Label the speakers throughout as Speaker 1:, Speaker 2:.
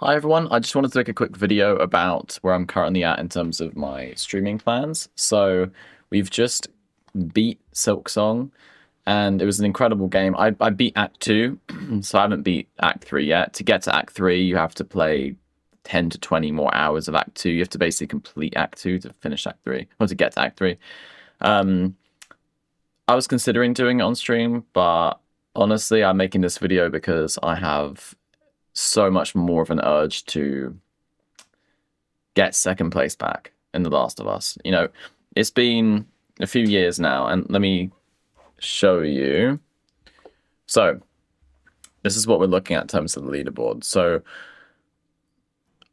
Speaker 1: Hi everyone, I just wanted to make a quick video about where I'm currently at in terms of my streaming plans. So we've just beat Silksong and it was an incredible game. I beat Act 2, so I haven't beat Act 3 yet. To get to Act 3, you have to play 10 to 20 more hours of Act 2. You have to basically complete Act 2 to finish Act 3, or to get to Act 3. Um, I was considering doing it on stream, but honestly, I'm making this video because I have so much more of an urge to get second place back in The Last of Us. You know, it's been a few years now, and let me show you. So, this is what we're looking at in terms of the leaderboard. So,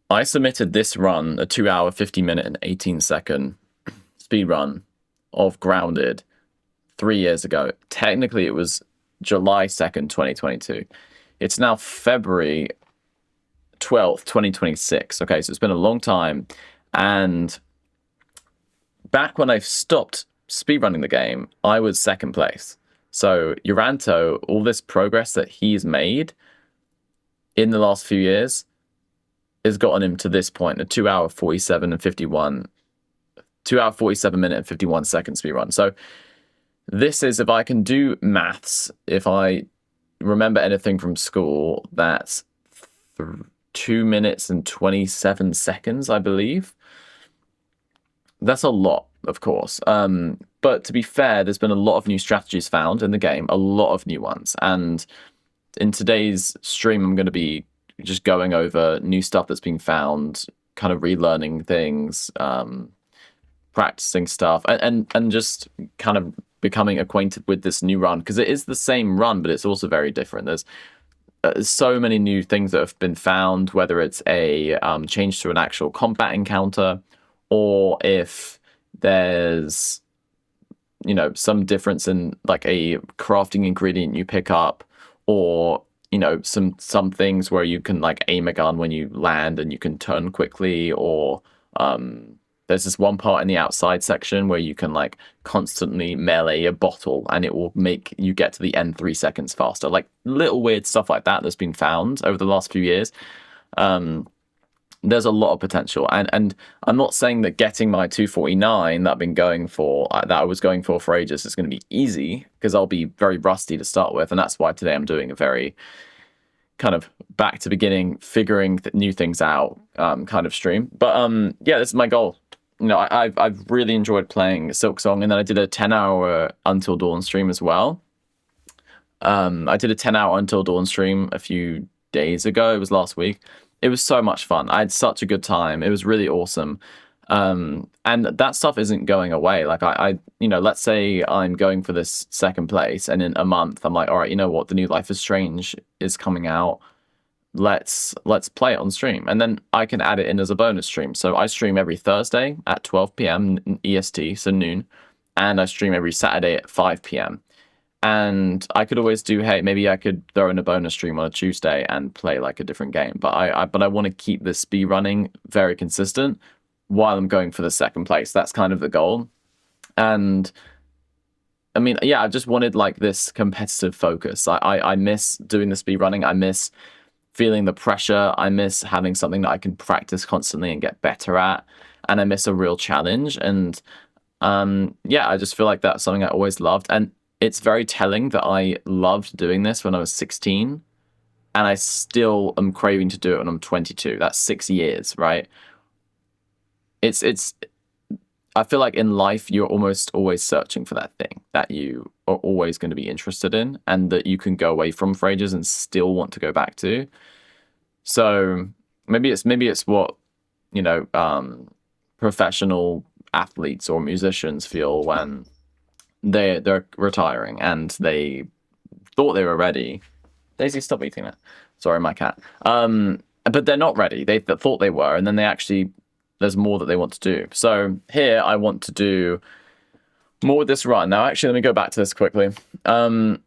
Speaker 1: I submitted this run, a 2 hour, 50 minute, and 18-second speed run of Grounded 3 years ago. Technically, it was July 2nd, 2022. It's now February 12th, 2026. Okay, so it's been a long time. And back when I stopped speedrunning the game, I was second place. So Uranto, all this progress that he's made in the last few years has gotten him to this point, a 2 hour 47 and 51, 2 hour 47 minute and 51 second speedrun. So this is, if I can do maths, if I remember anything from school, that's 2 minutes and 27 seconds, I believe. That's a lot, of course. But to be fair, there's been a lot of new strategies found in the game, a lot of new ones. And in today's stream, I'm going to be just going over new stuff that's been found, kind of relearning things, practicing stuff, and just kind of becoming acquainted with this new run, because it is the same run, but it's also very different. There's so many new things that have been found, whether it's a change to an actual combat encounter, or if there's, you know, some difference in like a crafting ingredient you pick up, or, you know, some things where you can like aim a gun when you land and you can turn quickly, or there's this one part in the outside section where you can like constantly melee a bottle and it will make you get to the end 3 seconds faster. Like little weird stuff like that that's been found over the last few years. There's a lot of potential, and I'm not saying that getting my 249 that I've been going for, that I was going for ages, is going to be easy, because I'll be very rusty to start with, and that's why today I'm doing a very kind of back to beginning, figuring new things out kind of stream. But yeah, this is my goal. You know, I've really enjoyed playing Silksong, and then I did a 10-hour Until Dawn stream as well. I did a 10-hour Until Dawn stream a few days ago. It was last week. It was so much fun. I had such a good time. It was really awesome. And that stuff isn't going away. Like I, you know, let's say I'm going for this second place, and in a month I'm like, all right, you know what, the new Life is Strange is coming out. Let's play it on stream, and then I can add it in as a bonus stream. So I stream every Thursday at 12 p.m. EST, so noon, and I stream every Saturday at 5 p.m. And I could always do, hey, maybe I could throw in a bonus stream on a Tuesday and play like a different game. But I want to keep the speed running very consistent while I'm going for the second place. That's kind of the goal. And I mean, yeah, I just wanted like this competitive focus. I miss doing the speed running. I miss feeling the pressure. I miss having something that I can practice constantly and get better at. And I miss a real challenge. And yeah, I just feel like that's something I always loved. And it's very telling that I loved doing this when I was 16, and I still am craving to do it when I'm 22. That's 6 years, right? It's I feel like in life, you're almost always searching for that thing that you are always going to be interested in, and that you can go away from for ages and still want to go back to. So maybe it's what, you know, professional athletes or musicians feel when they're retiring and they thought they were ready. Daisy, stop eating that. Sorry, my cat. But they're not ready. They thought they were, and then they actually, there's more that they want to do. So here I want to do more with this run. Now, actually, let me go back to this quickly. There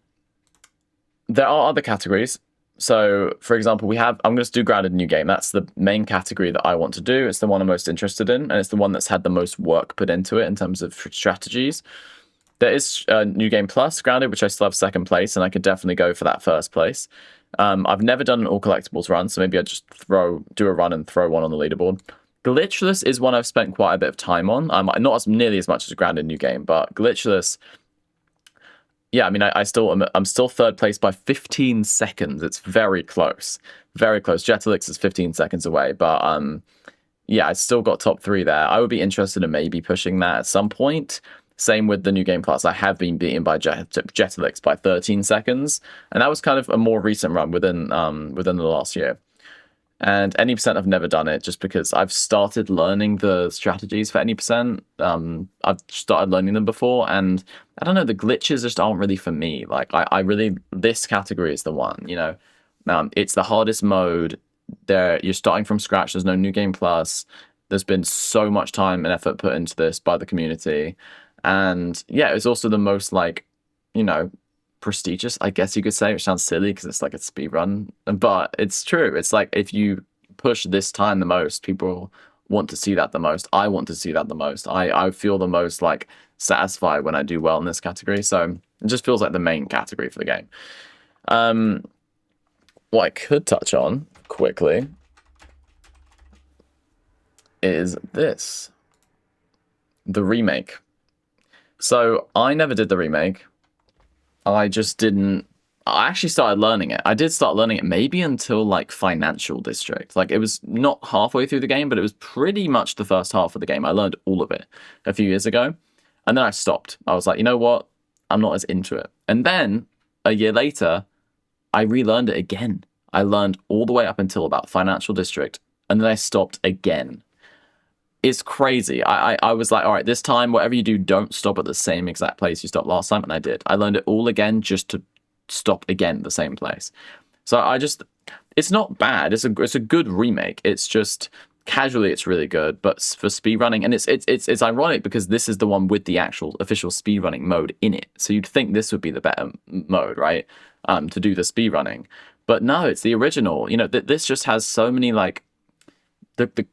Speaker 1: are other categories. So, for example, I'm going to do Grounded New Game. That's the main category that I want to do. It's the one I'm most interested in, and it's the one that's had the most work put into it in terms of strategies. There is New Game Plus Grounded, which I still have second place, and I could definitely go for that first place. I've never done an all collectibles run, so maybe I just do a run and throw one on the leaderboard. Glitchless is one I've spent quite a bit of time on. Not as nearly as much as Grounded New Game, but Glitchless. Yeah, I mean, I'm still third place by 15 seconds. It's very close, very close. Jetalix is 15 seconds away, but yeah, I still got top 3 there. I would be interested in maybe pushing that at some point. Same with the New Game Plus. I have been beaten by Jetalix by 13 seconds, and that was kind of a more recent run within the last year. And any percent, I've never done it just because I've started learning the strategies for any percent. I've started learning them before, and I don't know, the glitches just aren't really for me. Like I really, this category is the one. You know, it's the hardest mode. You're starting from scratch. There's no New Game Plus. There's been so much time and effort put into this by the community. And yeah, it's also the most, like, you know, prestigious, I guess you could say, which sounds silly because it's like a speed run, but it's true. It's like if you push this time the most, people want to see that the most. I want to see that the most. I feel the most like satisfied when I do well in this category. So it just feels like the main category for the game. What I could touch on quickly is this, the remake. So I never did the remake. I actually started learning it. I did start learning it maybe until like Financial District. Like it was not halfway through the game, but it was pretty much the first half of the game. I learned all of it a few years ago. And then I stopped. I was like, you know what? I'm not as into it. And then a year later, I relearned it again. I learned all the way up until about Financial District. And then I stopped again. It's crazy. I was like, all right, this time, whatever you do, don't stop at the same exact place you stopped last time. And I did. I learned it all again just to stop again at the same place. So it's not bad. It's a good remake. It's just casually, it's really good. But for speedrunning, and it's ironic because this is the one with the actual official speedrunning mode in it. So you'd think this would be the better mode, right? To do the speedrunning. But no, it's the original. You know, this just has so many like,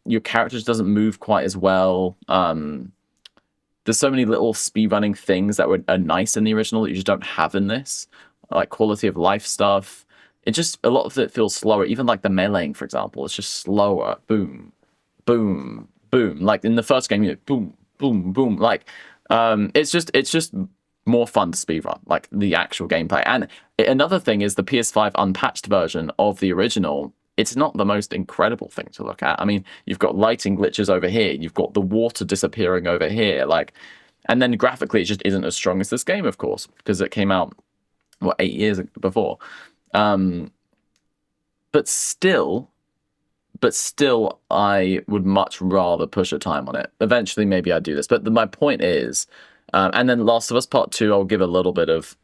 Speaker 1: your character just doesn't move quite as well. There's so many little speedrunning things that are nice in the original that you just don't have in this, like quality of life stuff. A lot of it feels slower. Even like the meleeing, for example, it's just slower. Boom, boom, boom. Like in the first game, you know, boom, boom, boom. Like it's just more fun to speedrun, like the actual gameplay. And another thing is the PS5 unpatched version of the original. It's not the most incredible thing to look at. I mean, you've got lighting glitches over here. You've got the water disappearing over here. Like, and then graphically, it just isn't as strong as this game, of course, because it came out, 8 years before. But still, I would much rather push a time on it. Eventually, maybe I'd do this. But my point is, and then Last of Us Part 2, I'll give a little bit of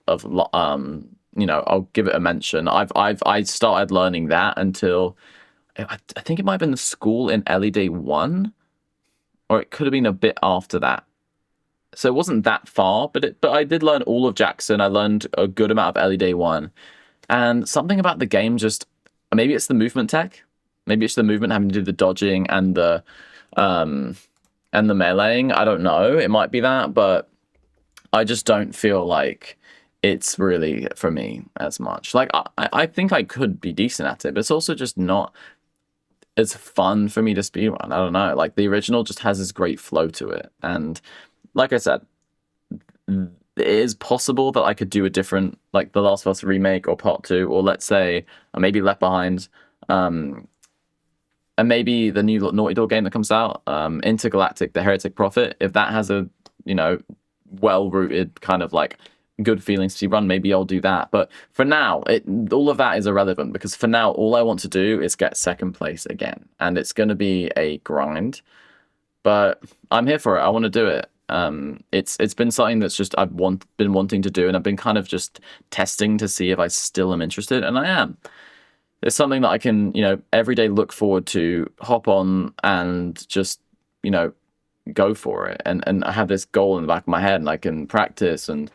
Speaker 1: you know, I'll give it a mention. I started learning that until I think it might have been the school in Ellie Day 1, or it could have been a bit after that. So it wasn't that far, but I did learn all of Jackson. I learned a good amount of Ellie Day 1, and something about the game just, maybe it's the movement tech, maybe it's the movement having to do the dodging and the meleeing. I don't know. It might be that, but I just don't feel like it's really for me as much. Like I think I could be decent at it, but it's also just not as fun for me to speedrun. I don't know. Like the original just has this great flow to it, and like I said, it is possible that I could do a different, like the Last of Us remake or Part 2, or let's say maybe Left Behind, and maybe the new Naughty Dog game that comes out, Intergalactic: The Heretic Prophet. If that has a, you know, well-rooted kind of like good feelings to run, maybe I'll do that. But for now, all of that is irrelevant, because for now, all I want to do is get second place again, and it's going to be a grind, but I'm here for it. I want to do it. It's been something that's just been wanting to do, and I've been kind of just testing to see if I still am interested, and I am. It's something that I can, you know, every day look forward to, hop on and just, you know, go for it, and I have this goal in the back of my head, and I can practice, and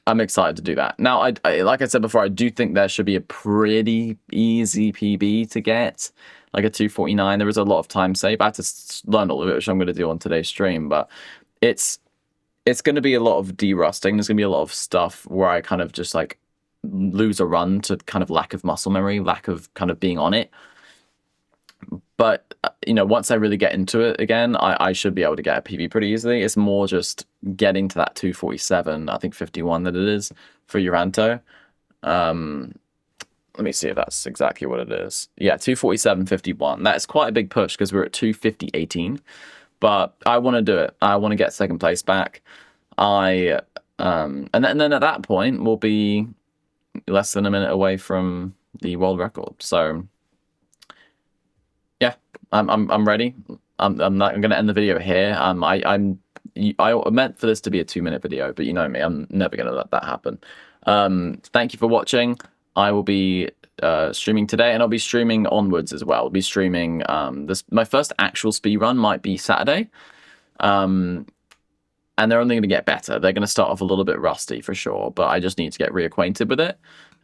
Speaker 1: I'm excited to do that. Now, I like I said before, I do think there should be a pretty easy PB to get, like a 2:49. There is a lot of time saved. I had to learn all of it, which I'm going to do on today's stream, but it's it's going to be a lot of derusting. There's going to be a lot of stuff where I kind of just like lose a run to kind of lack of muscle memory, lack of kind of being on it. But, you know, once I really get into it again, I should be able to get a PB pretty easily. It's more just getting to that 247, I think 51 that it is for Uranto. Let me see if that's exactly what it is. Yeah, 247.51. That's quite a big push because we're at 250.18. But I want to do it. I want to get second place back. And then at that point we'll be less than a minute away from the world record. So yeah, I'm ready. I'm gonna end the video here. I meant for this to be a 2-minute video, but you know me, I'm never gonna let that happen. Thank you for watching. I will be streaming today, and I'll be streaming onwards as well. I'll be streaming my first actual speedrun might be Saturday. And they're only going to get better. They're going to start off a little bit rusty for sure, but I just need to get reacquainted with it.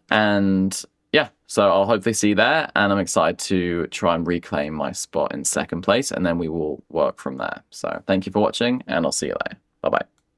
Speaker 1: And yeah, so I'll hopefully see you there, and I'm excited to try and reclaim my spot in second place, and then we will work from there. So thank you for watching, and I'll see you later. Bye-bye.